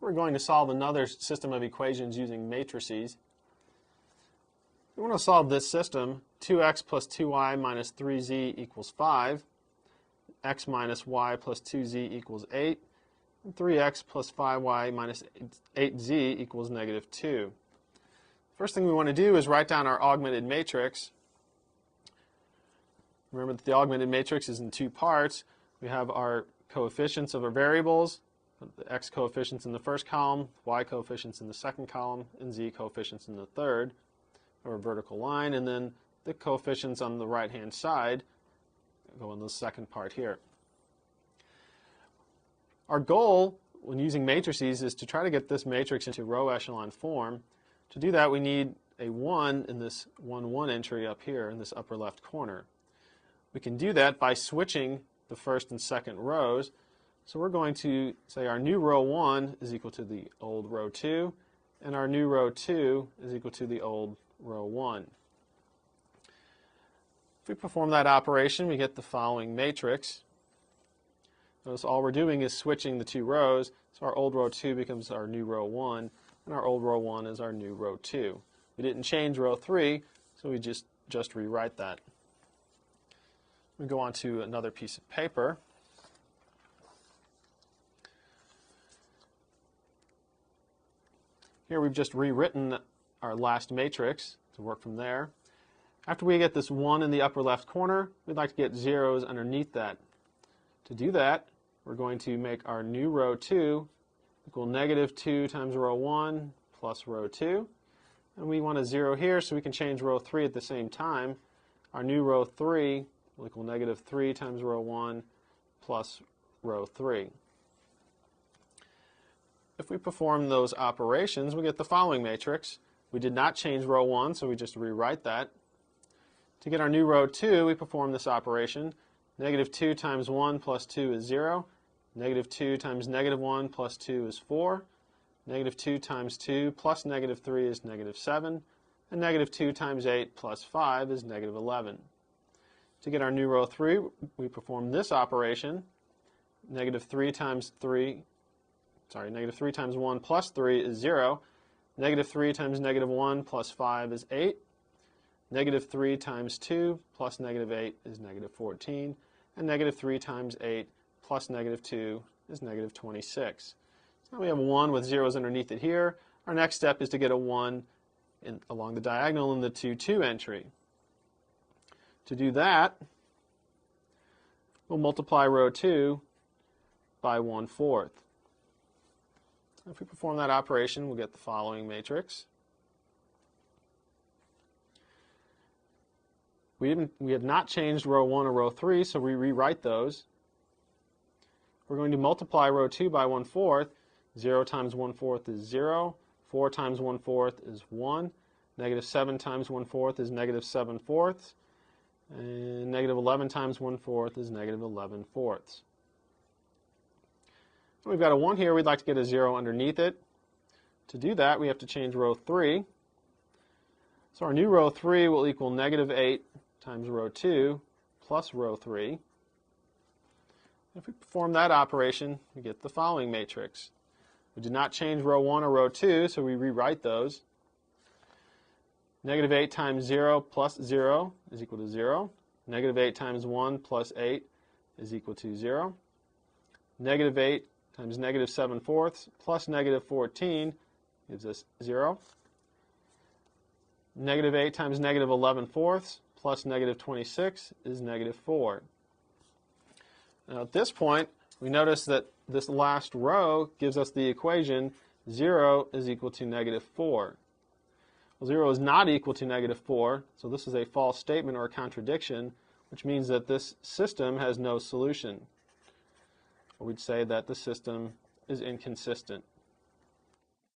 We're going to solve another system of equations using matrices. We want to solve this system. 2x plus 2y minus 3z equals 5. X minus y plus 2z equals 8. And 3x plus 5y minus 8z equals negative 2. First thing we want to do is write down our augmented matrix. Remember that the augmented matrix is in two parts. We have our coefficients of our variables, the x coefficients in the first column, y coefficients in the second column, and z coefficients in the third, or a vertical line, and then the coefficients on the right-hand side go in the second part here. Our goal when using matrices is to try to get this matrix into row echelon form. To do that, we need a 1 in this 1, 1 entry up here in this upper left corner. We can do that by switching the first and second rows. So we're going to say our new row 1 is equal to the old row 2, and our new row 2 is equal to the old row 1. If we perform that operation, we get the following matrix. Notice all we're doing is switching the two rows, so our old row 2 becomes our new row 1, and our old row 1 is our new row 2. We didn't change row 3, so we just rewrite that. We go on to another piece of paper. Here we've just rewritten our last matrix to work from there. After we get this 1 in the upper left corner, we'd like to get zeros underneath that. To do that, we're going to make our new row 2 equal negative 2 times row 1 plus row 2. And we want a 0 here so we can change row 3 at the same time. Our new row 3 will equal negative 3 times row 1 plus row 3. If we perform those operations, we get the following matrix. We did not change row 1, so we just rewrite that. To get our new row 2, we perform this operation. Negative 2 times 1 plus 2 is 0. Negative 2 times negative 1 plus 2 is 4. Negative 2 times 2 plus negative 3 is negative 7. And negative 2 times 8 plus 5 is negative 11. To get our new row 3, we perform this operation. Negative 3 times 1 plus 3 is 0. Negative 3 times negative 1 plus 5 is 8. Negative 3 times 2 plus negative 8 is negative 14. And negative 3 times 8 plus negative 2 is negative 26. So now we have a 1 with zeros underneath it here. Our next step is to get a 1 along the diagonal in the 2, 2 entry. To do that, we'll multiply row 2 by 1/4. If we perform that operation, we'll get the following matrix. We have not changed row 1 or row 3, so we rewrite those. We're going to multiply row 2 by 1/4. 0 times 1/4 is 0. 4 times 1/4 is 1. Negative 7 times 1/4 is negative 7/4. And negative 11 times 1/4 is negative 11/4. We've got a 1 here. We'd like to get a 0 underneath it. To do that, we have to change row 3. So our new row 3 will equal negative 8 times row 2 plus row 3. If we perform that operation, we get the following matrix. We did not change row 1 or row 2, so we rewrite those. Negative 8 times 0 plus 0 is equal to 0. Negative 8 times 1 plus 8 is equal to 0. Negative 8 times negative 7/4 plus negative 14 gives us 0. Negative 8 times negative 11/4 plus negative 26 is negative 4. Now at this point, we notice that this last row gives us the equation 0 is equal to negative 4. Well, 0 is not equal to negative 4, so this is a false statement or a contradiction, which means that this system has no solution. Or we'd say that the system is inconsistent.